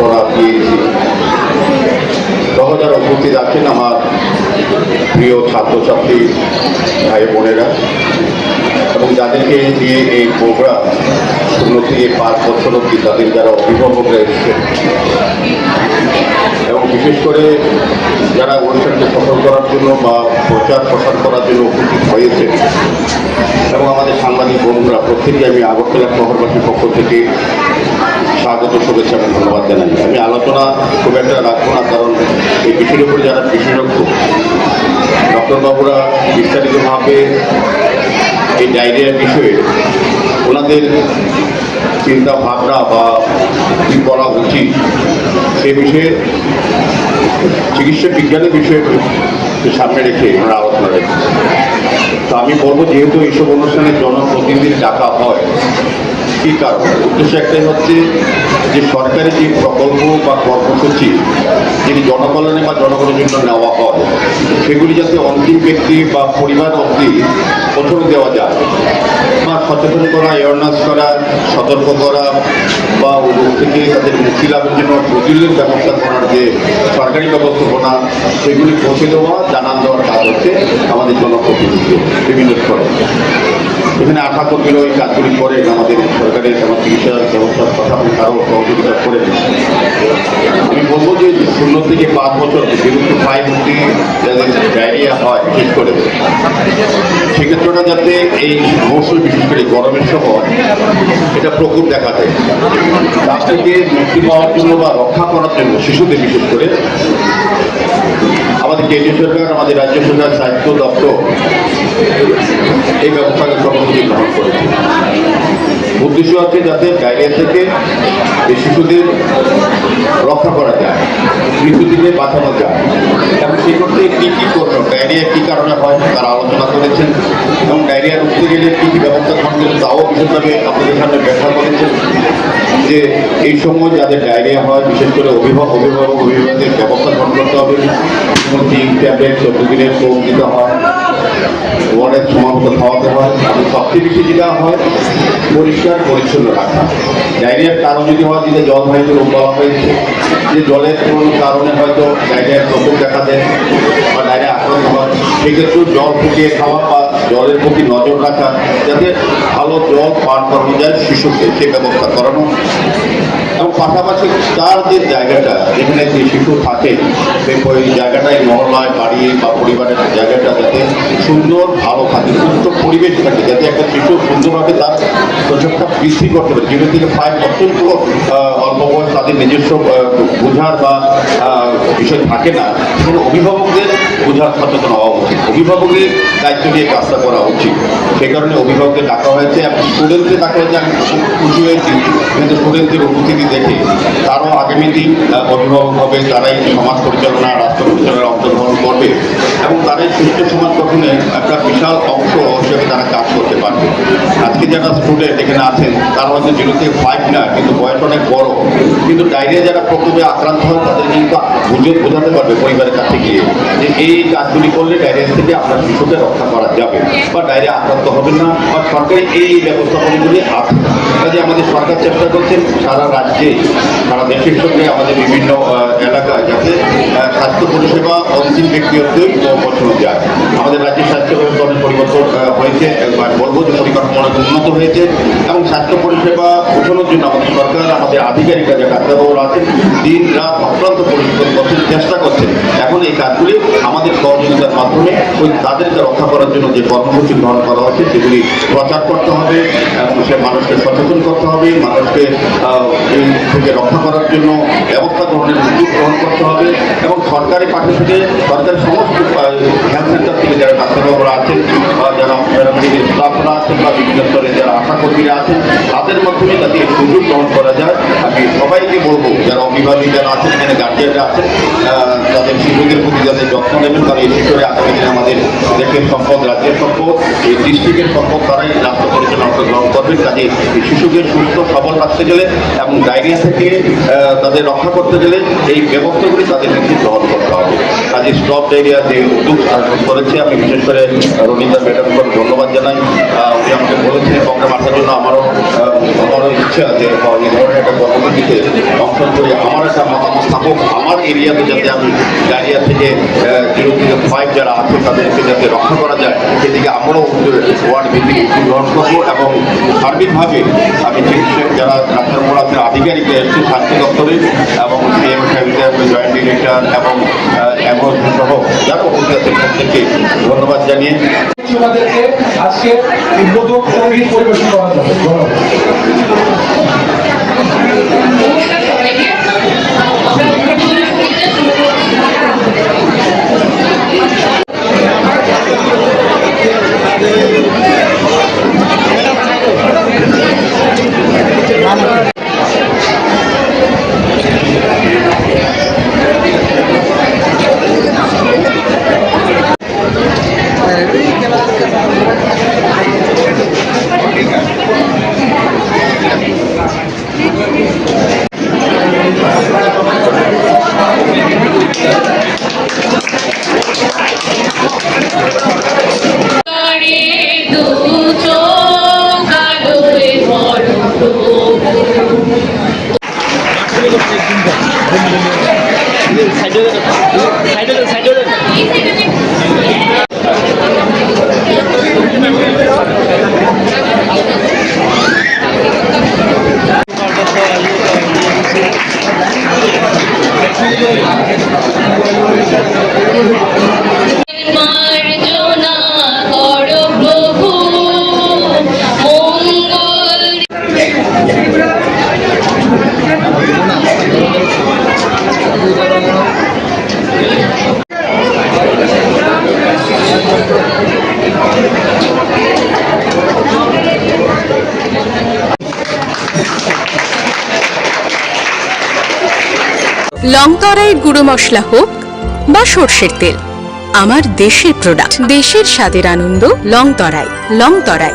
করা দিয়েছি। সহ যারা উপস্থিত আছেন আমার প্রিয় ছাত্রছাত্রী ভাই বোনেরা এবং যাদেরকে নিয়ে এই প্রোগ্রাম 0 থেকে 5 বছর অব্দি তাদের যারা অভিভাবকরা এসেছেন এবং বিশেষ করে যারা অনুষ্ঠানকে সফল করার জন্য বা প্রচার প্রসার করার জন্য উপস্থিত হয়েছেন এবং আমাদের সাংবাদিক বন্ধুরা প্রত্যেকেই আমি আগরতলা শহরবাসীর পক্ষ থেকে স্বাগত, শুভেচ্ছা এবং ধন্যবাদ জানাই। আমি আলোচনা খুব একটা রাখবো না, কারণ এই বিষয়ের উপরে যারা বিশেষজ্ঞ ডক্টরবাবুরা বিস্তারিতভাবে এই ডায়রিয়ার বিষয়ে ওনাদের চিন্তা ভাবনা বা কী করা উচিত সে বিষয়ে চিকিৎসা বিজ্ঞানের বিষয়ে সামনে রেখে ওনারা আলোচনা রেখে। তো আমি বলবো, যেহেতু এইসব অনুষ্ঠানে জনপ্রতিনিধি ডাকা হয়, কী কারণ? উদ্দেশ্য একটাই হচ্ছে যে সরকারি যে প্রকল্প বা কর্মসূচি যেটি জনকল্যাণে বা জনগণের জন্য নেওয়া হয় সেগুলি যাতে অন্তিম ব্যক্তি বা পরিবার অবধি পৌঁছে দেওয়া যায় বা সচেতন করা, অ্যাওয়ারনেস করা, সতর্ক করা বা ওই রোগ থেকে তাদের মুক্তি লাভের জন্য প্রতিরোধের ব্যবস্থা করার যে সরকারি ব্যবস্থাপনা সেগুলি পৌঁছে দেওয়া, জানান দেওয়ার কাজ হচ্ছে আমাদের জনপ্রতিনিধি বিভিন্ন স্তরে। এখানে আশা কর্মীরা ওই কাজগুলি করেন, আমাদের সরকারের যেমন চিকিৎসা ব্যবস্থার কথা তারও সহযোগিতা করেন। আমি বলবো যে 0 থেকে 5 বছর যেহেতু 5 অব্দি যাদের ডায়রিয়া হয় ঠিক করে সেক্ষেত্রেটা যাতে এই মৌসুম বিশেষ করে গরমের সময় এটা প্রকোপ দেখা দেয়, তার থেকে মুক্তি পাওয়ার জন্য বা রক্ষা করার জন্য শিশুদের বিশেষ করে আমাদের কেন্দ্রীয় সরকার, আমাদের রাজ্য সরকার, স্বাস্থ্য দপ্তর এই ব্যবস্থাকে কর্মসূচি গ্রহণ করেছে। উদ্দেশ্য আছে যাতে ডায়রিয়া থেকে এই শিশুদের রক্ষা করা যায়, মৃত্যু থেকে বাঁচানো যায়। এবং সেই করতে কী কী করবে, ডায়রিয়া কী কারণে হয় তারা আলোচনা করেছেন এবং ডায়রিয়া রুখতে গেলে কী কী ব্যবস্থা গ্রহণ করতে তাও বিশেষভাবে আপনাদের সামনে ব্যাখ্যা করেছেন যে এই সময় যাদের ডায়রিয়া হয় বিশেষ করে অভিভাবকদের ব্যবস্থা গ্রহণ করতে হবে। জিঙ্ক ট্যাবলেট 14 দিনের কোর্স দিতে হয়, ওয়ার্ডের সময়মতো খাওয়াতে হয় এবং সবচেয়ে বেশি যেটা হয় পরিষ্কার পরিচ্ছন্ন রাখা। ডায়রিয়ার কারণ যদি হয় যে জলবাহিত রোগ বলা হয়েছে, যে জলের কোনো কারণে হয়তো ডায়রিয়ার প্রকোপ দেখা দেয় বা ডায়রিয়া আক্রান্ত হয়, সেক্ষেত্রেও জল ফুটিয়ে খাওয়া বা জলের প্রতি নজর রাখা যাতে ভালো জল পান করানো যায় শিশুকে, সে ব্যবস্থা করানো। এবং পাশাপাশি তার যে জায়গাটা যেখানে যে শিশু থাকে ওই জায়গাটায় মহল্লায় বাড়ি বা পরিবারের জায়গাটা যাতে সুন্দর ভালো থাকে, সুস্থ পরিবেশ থাকে, যাতে একটা শিশু সুন্দরভাবে তার প্রচেষ্টা বৃদ্ধি করতে পারে। 0 থেকে 5 অত্যন্ত অল্প বয়স, তাদের নিজস্ব বোঝার বা বিষয় থাকে না, সেখানে অভিভাবকদের বোঝার সচেতন হওয়া উচিত, অভিভাবকের দায়িত্ব নিয়ে কাজটা করা উচিত। সেই কারণে অভিভাবকদের ডাকা হয়েছে এবং স্টুডেন্টদের ডাকা হয়েছে। আমি খুব খুশি হয়েছি কিন্তু স্টুডেন্টদের উপস্থিতি দেখে তারও আগামী দিন অভিভাবক হবে, তারাই সমাজ পরিচালনা, রাষ্ট্র পরিচালনায় অংশগ্রহণ করবে এবং তারাই সুস্থ সমাজ গঠনে একটা বিশাল অংশ হিসেবে তারা কাজ করতে পারবে। আজকে যারা স্টুডেন্ট এখানে আছেন তারা হয়তো 0 থেকে 5 না, কিন্তু বয়স অনেক বড়, কিন্তু ডায়রিয়া যারা প্রকোপে আক্রান্ত হয় তাদের কিন্তু বোঝাতে পারবে পরিবারের কাছে গিয়ে যে এই কাজগুলি করলে ডায়রিয়া থেকে আপনার শিশুকে রক্ষা করা যাবে বা ডায়রিয়া আক্রান্ত হবে না, বা সরকারি এই ব্যবস্থাপনাগুলি আছে। কাজে আমাদের সরকার চেষ্টা করছেন সারা রাজ্যে, সারা দেশের সঙ্গে আমাদের বিভিন্ন এলাকায় যাতে স্বাস্থ্য পরিষেবা অন্তিম ব্যক্তি অব্দি পৌঁছানো যায়। আমাদের রাজ্যের স্বাস্থ্য ব্যবস্থা অনেক পরিবর্তন হয়েছে, একবার বলবো যে পরিকাঠামো অনেক উন্নত হয়েছে এবং স্বাস্থ্য পরিষেবা পৌঁছানোর জন্য আমাদের সরকার, আমাদের আধিকারিকরা যে ডাক্তারবাবুরা আছেন দিন রাত অক্লান্ত পরিশ্রম করছেন, চেষ্টা করছেন। এখন এই কাজগুলি আমাদের সহযোগিতার মাধ্যমে ওই তাদেরকে রক্ষা করার জন্য যে কর্মসূচি গ্রহণ করা হচ্ছে সেগুলি প্রচার করতে হবে এবং সে মানুষকে সচেতন করতে হবে, মানুষকে এই থেকে রক্ষা করার জন্য ব্যবস্থা গ্রহণের উদ্যোগ গ্রহণ করতে হবে এবং সরকারি পাশে থেকে সরকারি সমস্ত হেলথ সেন্টার থেকে যারা ডাক্তারবাবুরা আছেন বা যারা প্যারামেডিক্যাল স্টাফরা আছেন বা বিভিন্ন স্তরে যারা আশা কর্মীরা আছেন তাদের মাধ্যমে যাতে এই সুযোগ গ্রহণ করা যায়। আমি সবাইকে বলবো যারা অভিভাবক যারা আছেন, এখানে গার্জিয়ানরা আছেন, তাদের শিশুদের প্রতি যাতে যত্ন নেবেন, কারণ এই শিশুরে আগামী দিনে আমাদের দেশের সম্পদ, রাজ্যের সম্পদ, এই ডিস্ট্রিক্টের সম্পদ, তারাই রাষ্ট্র পরিচালনা অংশগ্রহণ করবেন। কাজে এই শিশুদের সুস্থ সবল রাখতে গেলে এবং ডায়রিয়া থেকে তাদের রক্ষা করতে গেলে এই ব্যবস্থাগুলি তাদের নিজে গ্রহণ করতে হবে। কাজে স্টপ ডায়রিয়া যে উদ্যোগ করেছে আমি বিশেষ করে রনিতা ম্যাডামকে ধন্যবাদ জানাই। উনি আমাকে বলেছেন প্রোগ্রাম আসার জন্য আমারও ইচ্ছা আছে এই ধরনের একটা কর্মসূচিতে সমর্থন করে আমার একটা মতামত থাকুক, আমার এরিয়াতে যাতে আমি ডায়রিয়া থেকে 0 থেকে 5 যারা আছে তাদেরকে যাতে রক্ষা করা যায়, সেদিকে আমরাও ওয়ার্ড ভিত্তিক গ্রহণ করবো। এবং সার্বিকভাবে আমি চিকিৎসক যারা ডাক্তারবাবুরা আছেন, আধিকারিকরা এসছে স্বাস্থ্য দপ্তরের এবং সিএম সাহেবের জয়েন্ট ডিরেক্টর এবং এমওসি সহ যারা উপস্থিত আছেন প্রত্যেককে ধন্যবাদ জানিয়ে আমাদেরকে আজকে উদ্বোধক সঙ্গীত পরিবেশন করা যাবে। লংতরাইয়ের গুঁড়ো মশলা হোক বা সর্ষের তেল, আমার দেশের প্রোডাক্ট, দেশের স্বাদের আনন্দ। লংতরাই।